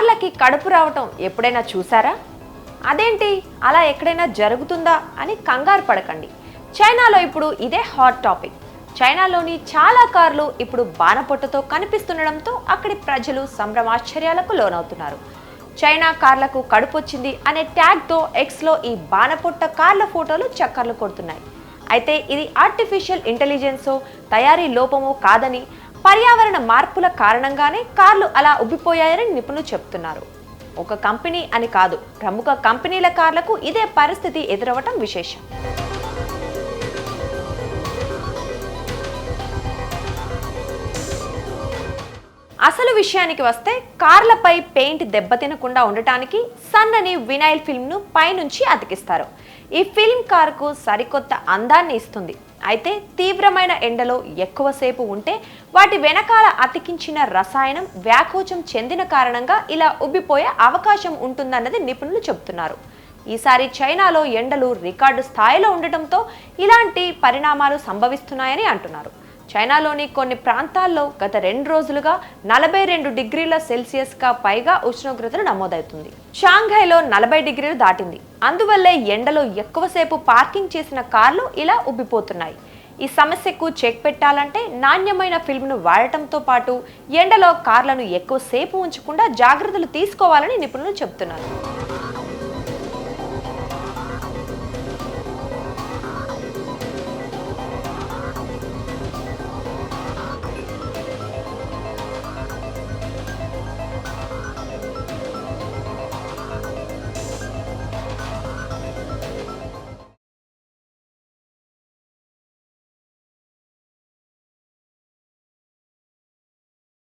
కార్లకి కడుపు రావటం ఎప్పుడైనా చూసారా? అదేంటి అలా ఎక్కడైనా జరుగుతుందా అని కంగారు పడకండి. చైనాలో ఇప్పుడు ఇదే హాట్ టాపిక్. చైనాలోని చాలా కార్లు ఇప్పుడు బాణపొట్టతో కనిపిస్తుండడంతో అక్కడి ప్రజలు సంభ్రమాశ్చర్యాలకు లోనవుతున్నారు. చైనా కార్లకు కడుపొచ్చింది అనే ట్యాగ్తో ఎక్స్లో ఈ బాణపొట్ట కార్ల ఫోటోలు చక్కర్లు కొడుతున్నాయి. అయితే ఇది ఆర్టిఫిషియల్ ఇంటెలిజెన్సో తయారీ లోపమో కాదని, పర్యావరణ మార్పుల కారణంగానే కార్లు అలా ఉబ్బిపోయాయని నిపుణులు చెప్తున్నారు. ఒక కంపెనీ అని కాదు, ప్రముఖ కంపెనీల కార్లకు ఇదే పరిస్థితి ఎదురవటం విశేషం. అసలు విషయానికి వస్తే కార్లపై పెయింట్ దెబ్బతినకుండా ఉండటానికి సన్నని వినైల్ ఫిల్మ్ను పైనుంచి అతికిస్తారు. ఈ ఫిల్మ్ కారుకు సరికొత్త అందాన్ని ఇస్తుంది. అయితే తీవ్రమైన ఎండలో ఎక్కువసేపు ఉంటే వాటి వెనకాల అతికించిన రసాయనం వ్యాకోచం చెందిన కారణంగా ఇలా ఉబ్బిపోయే అవకాశం ఉంటుందన్నది నిపుణులు చెబుతున్నారు. ఈసారి చైనాలో ఎండలు రికార్డు స్థాయిలో ఉండటంతో ఇలాంటి పరిణామాలు సంభవిస్తున్నాయని అంటున్నారు. చైనాలోని కొన్ని ప్రాంతాల్లో గత 2 రోజులుగా 42 డిగ్రీల సెల్సియస్గా పైగా ఉష్ణోగ్రతలు నమోదవుతుంది. షాంఘైలో 40 డిగ్రీలు దాటింది. అందువల్లే ఎండలో ఎక్కువసేపు పార్కింగ్ చేసిన కార్లు ఇలా ఉబ్బిపోతున్నాయి. ఈ సమస్యకు చెక్ పెట్టాలంటే నాణ్యమైన ఫిల్మ్ను వాడటంతో పాటు ఎండలో కార్లను ఎక్కువసేపు ఉంచకుండా జాగ్రత్తలు తీసుకోవాలని నిపుణులు చెబుతున్నారు.